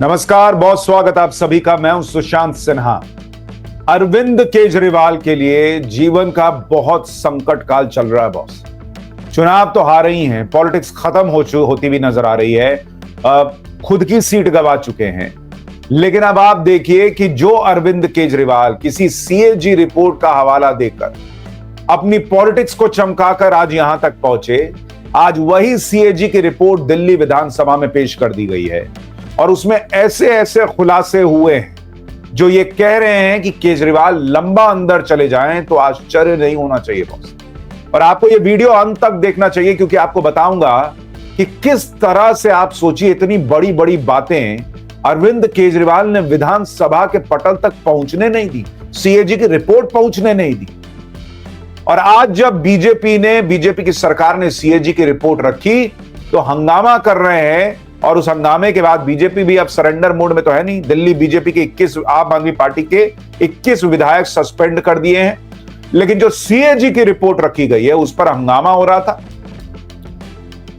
नमस्कार, बहुत स्वागत आप सभी का। मैं हूं सुशांत सिन्हा। अरविंद केजरीवाल के लिए जीवन का बहुत संकट काल चल रहा है बॉस। चुनाव तो हार ही हैं, पॉलिटिक्स खत्म होती भी नजर आ रही है, खुद की सीट गंवा चुके हैं। लेकिन अब आप देखिए कि जो अरविंद केजरीवाल किसी सीएजी रिपोर्ट का हवाला देकर अपनी पॉलिटिक्स को चमकाकर आज यहां तक पहुंचे, आज वही सीएजी की रिपोर्ट दिल्ली विधानसभा में पेश कर दी गई है और उसमें ऐसे ऐसे खुलासे हुए हैं जो ये कह रहे हैं कि केजरीवाल लंबा अंदर चले जाएं तो आश्चर्य नहीं होना चाहिए बॉस। और आपको ये वीडियो अंत तक देखना चाहिए क्योंकि आपको बताऊंगा कि किस तरह से आप सोचिए इतनी बड़ी बड़ी बातें अरविंद केजरीवाल ने विधानसभा के पटल तक पहुंचने नहीं दी, सीएजी की रिपोर्ट पहुंचने नहीं दी। और आज जब बीजेपी की सरकार ने सीएजी की रिपोर्ट रखी तो हंगामा कर रहे हैं। और उस हंगामे के बाद बीजेपी भी अब सरेंडर मोड में तो है नहीं। दिल्ली बीजेपी के 21 आम आदमी पार्टी के 21 विधायक सस्पेंड कर दिए हैं, लेकिन जो सीएजी की रिपोर्ट रखी गई है उस पर हंगामा हो रहा था।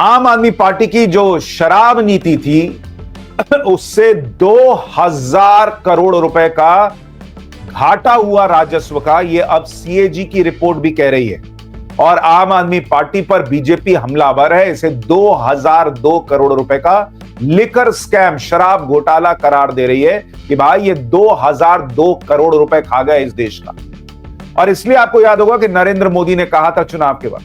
आम आदमी पार्टी की जो शराब नीति थी उससे 2000 करोड़ रुपए का घाटा हुआ राजस्व का, यह अब सीएजी की रिपोर्ट भी कह रही है। और आम आदमी पार्टी पर बीजेपी हमलावर है, इसे 2002 करोड़ रुपए का लिकर स्कैम, शराब घोटाला करार दे रही है कि भाई ये 2002 करोड़ रुपए खा गए इस देश का। और इसलिए आपको याद होगा कि नरेंद्र मोदी ने कहा था चुनाव के बाद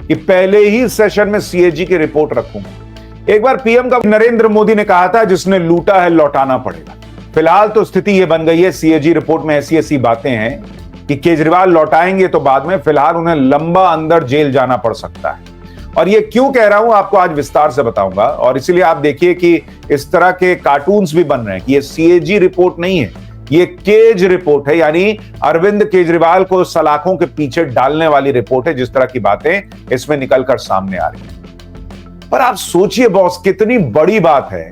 कि पहले ही सेशन में सीएजी की रिपोर्ट रखूंगा। एक बार पीएम का नरेंद्र मोदी ने कहा था जिसने लूटा है लौटाना पड़ेगा। फिलहाल तो स्थिति यह बन गई है, सीएजी रिपोर्ट में ऐसी ऐसी बातें हैं कि केजरीवाल लौटाएंगे तो बाद में, फिलहाल उन्हें लंबा अंदर जेल जाना पड़ सकता है। और ये क्यों कह रहा हूं आपको आज विस्तार से बताऊंगा। और इसीलिए आप देखिए कि इस तरह के कार्टून्स भी बन रहे हैं कि ये सीएजी रिपोर्ट नहीं है, ये केज रिपोर्ट है, यानी अरविंद केजरीवाल को सलाखों के पीछे डालने वाली रिपोर्ट है। जिस तरह की बातें इसमें निकलकर सामने आ रही है। पर आप सोचिए बॉस, कितनी बड़ी बात है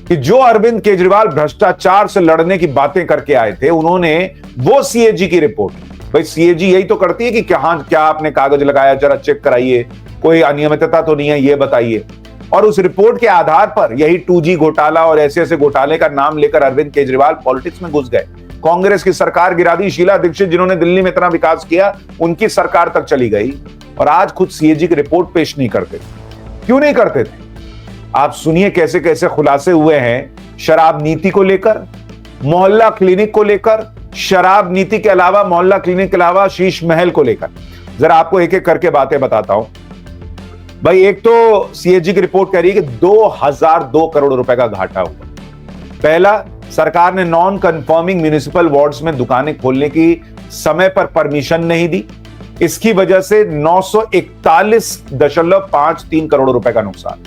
कि जो अरविंद केजरीवाल भ्रष्टाचार से लड़ने की बातें करके आए थे, उन्होंने वो सीएजी की रिपोर्ट, भाई सीएजी यही तो करती है कि क्या आपने कागज लगाया, जरा चेक कराइए, कोई अनियमितता तो नहीं है, ये बताइए। और उस रिपोर्ट के आधार पर यही 2G घोटाला और ऐसे ऐसे घोटाले का नाम लेकर अरविंद केजरीवाल पॉलिटिक्स में घुस गए। कांग्रेस की सरकार गिरा दी, शीला दीक्षित जिन्होंने दिल्ली में इतना विकास किया उनकी सरकार तक चली गई। और आज खुद सीएजी की रिपोर्ट पेश नहीं करते। क्यों नहीं करते थे? आप सुनिए कैसे कैसे खुलासे हुए हैं शराब नीति को लेकर, मोहल्ला क्लिनिक को लेकर, शराब नीति के अलावा, मोहल्ला क्लिनिक के अलावा शीश महल को लेकर। जरा आपको एक एक करके बातें बताता हूं। भाई एक तो सीएजी की रिपोर्ट कह रही है कि 2002 करोड़ रुपए का घाटा हुआ। पहला, सरकार ने नॉन कंफर्मिंग म्युनिसिपल वार्ड्स में दुकानें खोलने की समय पर परमिशन नहीं दी। इसकी वजह से 941.53 करोड़ रुपए का नुकसान।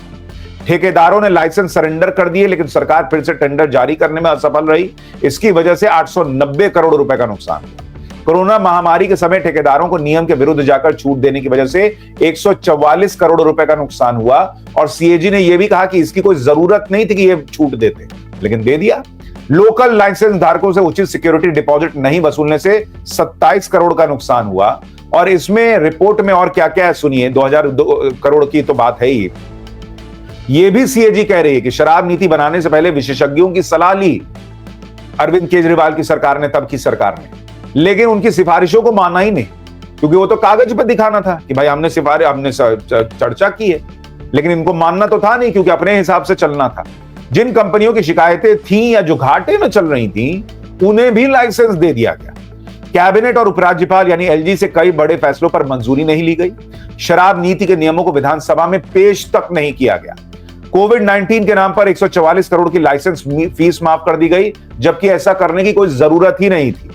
ठेकेदारों ने लाइसेंस सरेंडर कर दिए लेकिन सरकार फिर से टेंडर जारी करने में असफल रही। इसकी वजह से 890 करोड़ रुपए का नुकसान हुआ। कोरोना महामारी के समय ठेकेदारों को नियम के विरुद्ध जाकर छूट देने की वजह से 144 करोड़ रुपए का नुकसान हुआ। और सीएजी ने यह भी कहा कि इसकी कोई जरूरत नहीं थी कि यह छूट देते, लेकिन दे दिया। लोकल लाइसेंस धारकों से उचित सिक्योरिटी डिपॉजिट नहीं वसूलने से 27 करोड़ का नुकसान हुआ। और इसमें रिपोर्ट में और क्या क्या है सुनिए। 2002 करोड़ की तो बात है ही। यह भी सीएजी कह रही है कि शराब नीति बनाने से पहले विशेषज्ञों की सलाह ली अरविंद केजरीवाल की सरकार ने, तब की सरकार ने, लेकिन उनकी सिफारिशों को माना ही नहीं, क्योंकि वो तो कागज पर दिखाना था कि भाई हमने चर्चा की है, लेकिन इनको मानना तो था नहीं क्योंकि अपने हिसाब से चलना था। जिन कंपनियों की शिकायतें थी या जो घाटे में चल रही थी उन्हें भी लाइसेंस दे दिया गया। कैबिनेट और उपराज्यपाल यानी एलजी से कई बड़े फैसलों पर मंजूरी नहीं ली गई। शराब नीति के नियमों को विधानसभा में पेश तक नहीं किया गया। कोविड-19 के नाम पर 144 करोड़ की लाइसेंस फीस माफ कर दी गई, जबकि ऐसा करने की कोई जरूरत ही नहीं थी।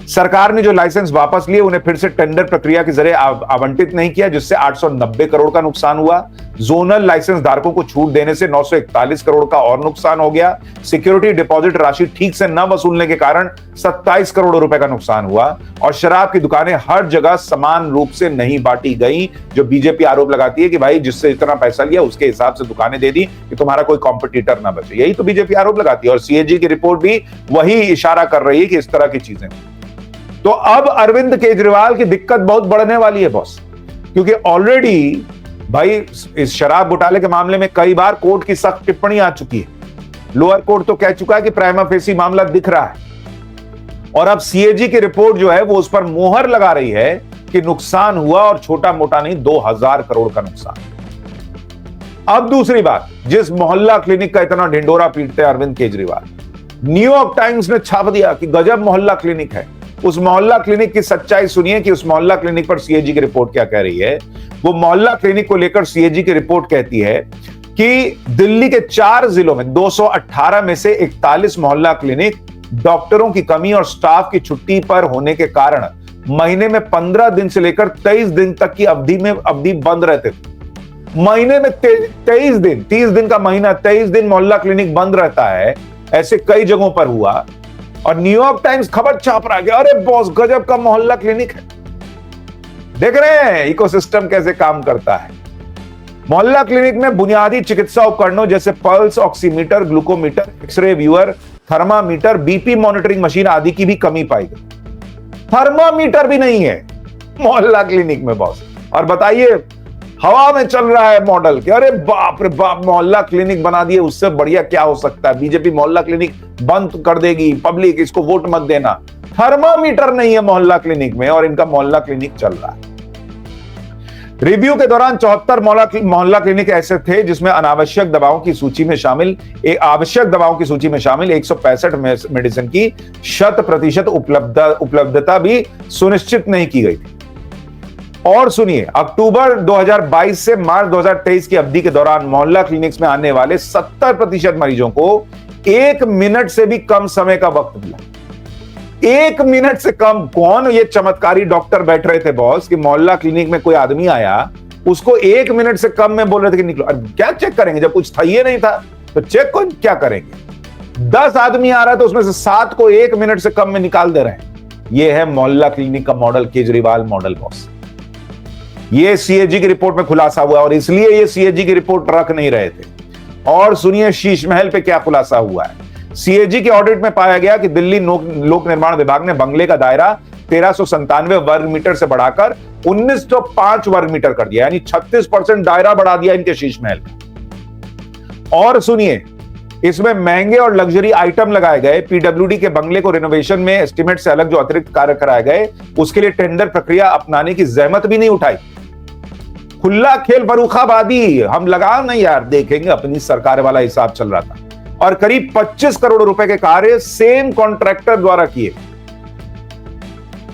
सरकार ने जो लाइसेंस वापस लिए उन्हें फिर से टेंडर प्रक्रिया के जरिए आवंटित नहीं किया, जिससे 890 करोड़ का नुकसान हुआ। जोनल लाइसेंस धारकों को छूट देने से 941 करोड़ का और नुकसान हो गया। सिक्योरिटी डिपॉजिट राशि ठीक से न वसूलने के कारण 27 करोड़ रुपए का नुकसान हुआ। और शराब की दुकानें हर जगह समान रूप से नहीं बांटी गई, जो बीजेपी आरोप लगाती है कि भाई जिससे इतना पैसा लिया उसके हिसाब से दुकानें दे दी कि तुम्हारा कोई कॉम्पिटिटर ना बचे। यही तो बीजेपी आरोप लगाती है और सीएजी की रिपोर्ट भी वही इशारा कर रही है कि इस तरह की चीजें। तो अब अरविंद केजरीवाल की दिक्कत बहुत बढ़ने वाली है बॉस, क्योंकि ऑलरेडी भाई इस शराब घोटाले के मामले में कई बार कोर्ट की सख्त टिप्पणी आ चुकी है। लोअर कोर्ट तो कह चुका है कि प्राइमा फेसी मामला दिख रहा है, और अब सीएजी की रिपोर्ट जो है वो उस पर मोहर लगा रही है कि नुकसान हुआ, और छोटा मोटा नहीं, 2000 करोड़ का नुकसान। अब दूसरी बात, जिस मोहल्ला क्लिनिक का इतना ढिंडोरा पीटते हैं अरविंद केजरीवाल, न्यूयॉर्क टाइम्स ने छाप दिया कि गजब मोहल्ला क्लिनिक है। उस मोहल्ला क्लिनिक की सच्चाई सुनिए कि उस मोहल्ला क्लिनिक पर सीएजी की रिपोर्ट क्या कह रही है। वो मोहल्ला क्लिनिक को लेकर सीएजी की रिपोर्ट कहती है कि दिल्ली के 4 जिलों में 218 में से 41 मोहल्ला क्लिनिक डॉक्टरों की कमी और स्टाफ की छुट्टी पर होने के कारण महीने में 15 दिन से लेकर 23 दिन तक की अवधि बंद रहते थे। महीने में 23 दिन, 30 दिन का महीना, 23 दिन मोहल्ला क्लिनिक बंद रहता है। ऐसे कई जगहों पर हुआ, और न्यूयॉर्क टाइम्स खबर छाप रहा है कि अरे बॉस गजब का मोहल्ला क्लिनिक है। देख रहे हैं इकोसिस्टम कैसे काम करता है। मोहल्ला क्लिनिक में बुनियादी चिकित्सा उपकरणों जैसे pulse oximeter, glucometer, x ray viewer, thermometer, BP monitoring machine आदि की भी कमी पाई गई। थर्मामीटर भी नहीं है मोहल्ला क्लिनिक में बॉस। और बताइए, हवा में चल रहा है मॉडल कि अरे बाप रे बाप, मोहल्ला क्लिनिक बना दिए, उससे बढ़िया क्या हो सकता है। बीजेपी मोहल्ला क्लिनिक बंद कर देगी, पब्लिक इसको वोट मत देना। थर्मामीटर नहीं है मोहल्ला क्लिनिक में, और इनका मोहल्ला क्लिनिक चल रहा है। रिव्यू के दौरान 74 मोहल्ला क्लिनिक ऐसे थे जिसमें अनावश्यक दवाओं की सूची में शामिल आवश्यक दवाओं की सूची में शामिल 165 मेडिसिन की 100% उपलब्धता भी सुनिश्चित नहीं की गई थी। और सुनिए, अक्टूबर 2022 से मार्च 2023 की अवधि के दौरान मोहल्ला क्लिनिक्स में आने वाले 70% मरीजों को 1 मिनट से भी कम समय का वक्त मिला। 1 मिनट से कम। कौन ये चमत्कारी डॉक्टर बैठ रहे थे बॉस कि मोहल्ला क्लिनिक में कोई आदमी आया, उसको 1 मिनट से कम में बोल रहे थे कि निकलो। अरे क्या चेक करेंगे जब कुछ था ही नहीं था, तो चेक को क्या करेंगे। 10 आदमी आ रहा है तो उसमें से 7 को 1 मिनट से कम में निकाल दे रहे हैं। यह है मोहल्ला क्लिनिक का मॉडल, केजरीवाल मॉडल बॉस। ये सीएजी की रिपोर्ट में खुलासा हुआ, और इसलिए ये सीएजी की रिपोर्ट रख नहीं रहे थे। और सुनिए शीश महल पे क्या खुलासा हुआ है। सीएजी के ऑडिट में पाया गया कि दिल्ली लोक निर्माण विभाग ने बंगले का दायरा 1397 वर्ग मीटर से बढ़ाकर 1905 वर्ग मीटर कर दिया, यानी 36% दायरा बढ़ा दिया इनके शीश महल का। और सुनिए, इसमें महंगे और लग्जरी आइटम लगाए गए। पीडब्ल्यूडी के बंगले को रिनोवेशन में एस्टीमेट से अलग जो अतिरिक्त कार्य कराए गए, उसके लिए टेंडर प्रक्रिया अपनाने की जहमत भी नहीं उठाई। खुला खेल फर्रुखाबादी, हम लगा नहीं यार, देखेंगे अपनी सरकार वाला हिसाब चल रहा था। और करीब 25 करोड़ रुपए के कार्य सेम कॉन्ट्रैक्टर द्वारा किए।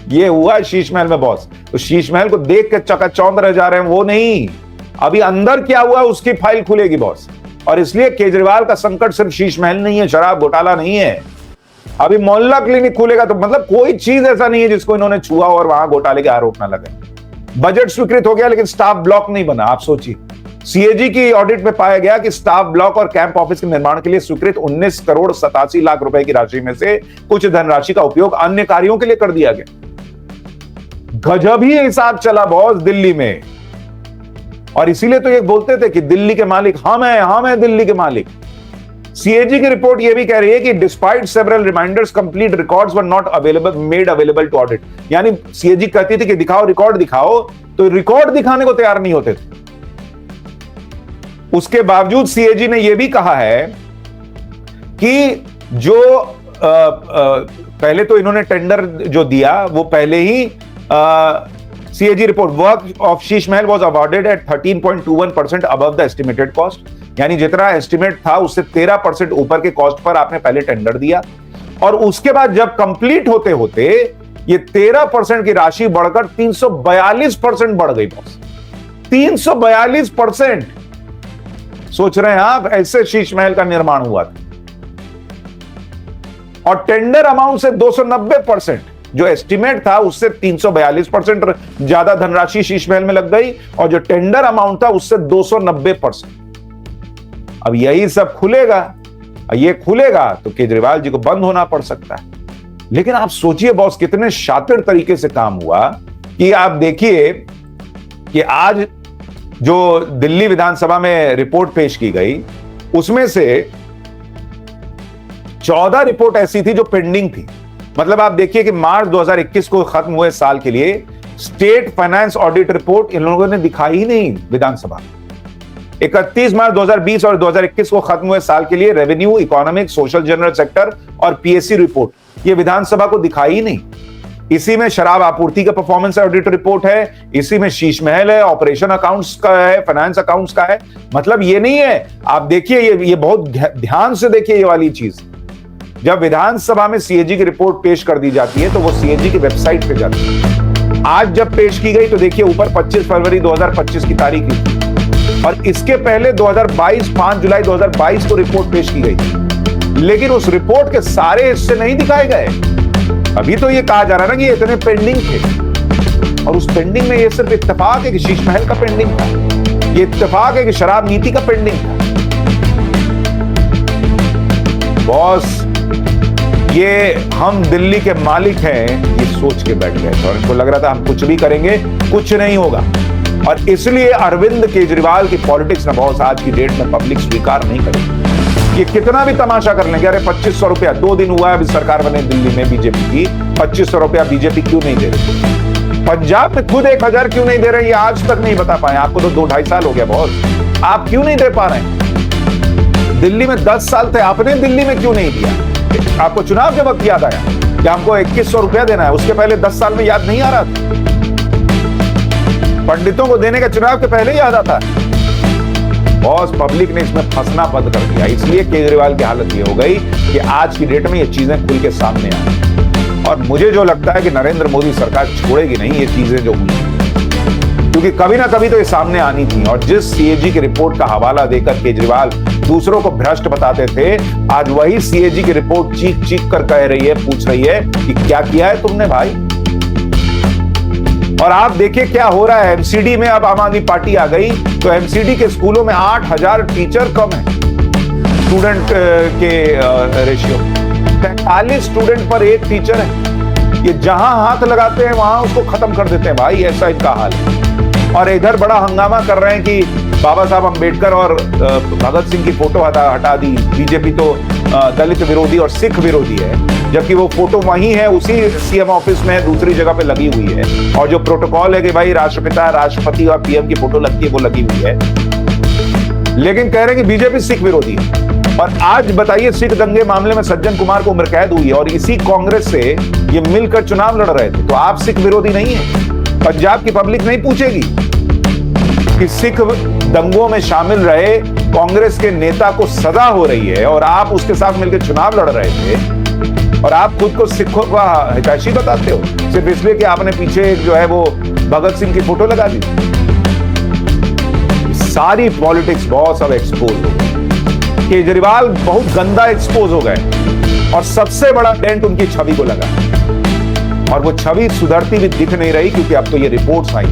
ये हुआ शीश महल में बॉस। तो शीश महल को देख के चकाचौंध रह जा रहे हैं, वो नहीं, अभी अंदर क्या हुआ उसकी फाइल खुलेगी बॉस। और इसलिए केजरीवाल का संकट सिर्फ शीश महल नहीं है, शराब घोटाला नहीं है। अभी मोहल्ला क्लिनिक खुलेगा तो मतलब कोई चीज ऐसा नहीं है जिसको इन्होंने छुआ और वहां घोटाले के आरोप न लगे। बजट स्वीकृत हो गया लेकिन स्टाफ ब्लॉक नहीं बना। आप सोचिए, सीएजी की ऑडिट में पाया गया कि स्टाफ ब्लॉक और कैंप ऑफिस के निर्माण के लिए स्वीकृत 19 करोड़ 87 लाख रुपए की राशि में से कुछ धनराशि का उपयोग अन्य कार्यों के लिए कर दिया गया। गजब ही हिसाब चला बॉस दिल्ली में। और इसीलिए तो ये बोलते थे कि दिल्ली के मालिक हम हैं दिल्ली के मालिक। सीएजी की रिपोर्ट यह भी कह रही है कि despite several reminders complete records were not made available to audit. यानी सीएजी कहती थी कि दिखाओ रिकॉर्ड दिखाओ, तो रिकॉर्ड दिखाने को तैयार नहीं होते थे। उसके बावजूद सीएजी ने यह भी कहा है कि जो पहले तो इन्होंने टेंडर जो दिया वो पहले ही CAG report, work of Sheesh Mahal was awarded at 13.21% above the estimated cost. यानी जितना एस्टिमेट था उससे 13% ऊपर के कॉस्ट पर आपने पहले टेंडर दिया, और उसके बाद जब कंप्लीट होते होते ये 13% की राशि बढ़कर 342% बढ़ गई बॉस। 342%। सोच रहे हैं आप, ऐसे शीश महल का निर्माण हुआ था। और टेंडर अमाउंट से 290%, जो एस्टिमेट था उससे 342% ज्यादा धनराशि शीश महल में लग गई, और जो टेंडर अमाउंट था उससे 290%। अब यही सब खुलेगा, ये खुलेगा तो केजरीवाल जी को बंद होना पड़ सकता है। लेकिन आप सोचिए बॉस, कितने शातिर तरीके से काम हुआ कि आप देखिए कि आज जो दिल्ली विधानसभा में रिपोर्ट पेश की गई, उसमें से 14 रिपोर्ट ऐसी थी जो पेंडिंग थी। मतलब आप देखिए कि मार्च 2021 को खत्म हुए साल के लिए स्टेट फाइनेंस ऑडिट रिपोर्ट इन लोगों ने दिखाई ही नहीं विधानसभा। 31 मार्च 2020 और 2021 को खत्म हुए साल के लिए revenue, economic, social general sector और पीएससी रिपोर्ट ये विधानसभा को दिखाई ही नहीं। इसी में शराब आपूर्ति का परफॉर्मेंस ऑडिट रिपोर्ट है, इसी में शीश महल है, ऑपरेशन अकाउंट्स का है, फाइनेंस अकाउंट्स का है। मतलब ये नहीं है, आप देखिए ये बहुत ध्यान से देखिए ये वाली चीज। जब विधानसभा में सीएजी की रिपोर्ट पेश कर दी जाती है तो वो सीएजी की वेबसाइट पे जाती है। आज जब पेश की गई तो देखिए ऊपर 25 फरवरी 2025 की तारीख लिखी और इसके पहले 2022 5 जुलाई 2022 को रिपोर्ट पेश की गई, लेकिन उस रिपोर्ट के सारे हिस्से नहीं दिखाए गए। अभी तो ये कहा जा रहा है ना कि ये इतने पेंडिंग थे, और उस पेंडिंग में ये सिर्फ इत्तेफाक है कि शीश महल का पेंडिंग था, ये इत्तेफाक है कि शराब नीति का पेंडिंग था। बॉस, ये हम दिल्ली के मालिक हैं ये सोच के बैठ गए थे और इनको लग रहा था हम कुछ भी करेंगे कुछ नहीं होगा, और इसलिए अरविंद केजरीवाल की पॉलिटिक्स ना बॉस आज की डेट में पब्लिक स्वीकार नहीं करेगी। ये कितना भी तमाशा कर लेंगे, अरे 2500 रुपया 2 दिन हुआ है अभी सरकार बने दिल्ली में बीजेपी की, 2500 रुपया बीजेपी क्यों नहीं दे रही? पंजाब में खुद 1000 क्यों नहीं दे रहे? ये आज तक नहीं बता पाए। आपको तो 2-2.5 साल हो गया बॉस, आप क्यों नहीं दे पा रहे? दिल्ली में 10 साल थे, आपने दिल्ली में क्यों नहीं दिया? आपको चुनाव के वक्त याद आया कि हमको 2100 रुपया देना है, उसके पहले 10 साल में याद नहीं आ रहा था? पंडितों को देने का चुनाव के पहले याद आता है। बॉस, पब्लिक ने इसमें फंसना बंद कर दिया, इसलिए केजरीवाल की हालत ये हो गई कि आज की डेट में ये चीजें खुल के सामने आई। और मुझे जो लगता है कि नरेंद्र मोदी सरकार छोड़ेगी नहीं ये चीजें जो हुई, क्योंकि कभी ना कभी तो ये सामने आनी थी। और जिस सीएजी की रिपोर्ट का हवाला देकर केजरीवाल दूसरों को भ्रष्ट बताते थे, आज वही सीएजी की रिपोर्ट चीख चीख कर कह रही है, पूछ रही है कि क्या किया है तुमने भाई। और आप देखिए क्या हो रहा है, एमसीडी में अब आम आदमी पार्टी आ गई तो एमसीडी के स्कूलों में 8000 टीचर कम है स्टूडेंट के रेशियो, 45 स्टूडेंट पर 1 टीचर है। ये जहां हाथ लगाते हैं वहां उसको खत्म कर देते हैं भाई, ऐसा इनका हाल है। और इधर बड़ा हंगामा कर रहे हैं कि बाबा साहब अंबेडकर और भगत सिंह की फोटो हटा दी, बीजेपी तो दलित विरोधी और सिख विरोधी है, जबकि वो फोटो वही है उसी सीएम ऑफिस में दूसरी जगह पे लगी हुई है। और जो प्रोटोकॉल है कि भाई राष्ट्रपिता, राष्ट्रपति और पीएम की फोटो लगती है वो लगी हुई है, लेकिन कह रहे हैं कि बीजेपी सिख विरोधी है। और आज बताइए, सिख दंगे मामले में सज्जन कुमार को उम्र कैद हुई है और इसी कांग्रेस से ये मिलकर चुनाव लड़ रहे थे, तो आप सिख विरोधी नहीं है? पंजाब की पब्लिक नहीं पूछेगी कि सिख दंगों में शामिल रहे कांग्रेस के नेता को सजा हो रही है और आप उसके साथ मिलकर चुनाव लड़ रहे थे, और आप खुद को सिखों का हितैषी बताते हो सिर्फ इसलिए कि आपने पीछे जो है वो भगत सिंह की फोटो लगा दी। सारी पॉलिटिक्स बॉस अब एक्सपोज हो गई, केजरीवाल बहुत गंदा एक्सपोज हो गए और सबसे बड़ा डेंट उनकी छवि को लगा, और वो छवि सुधरती भी दिख नहीं रही क्योंकि अब तो ये रिपोर्ट्स आई।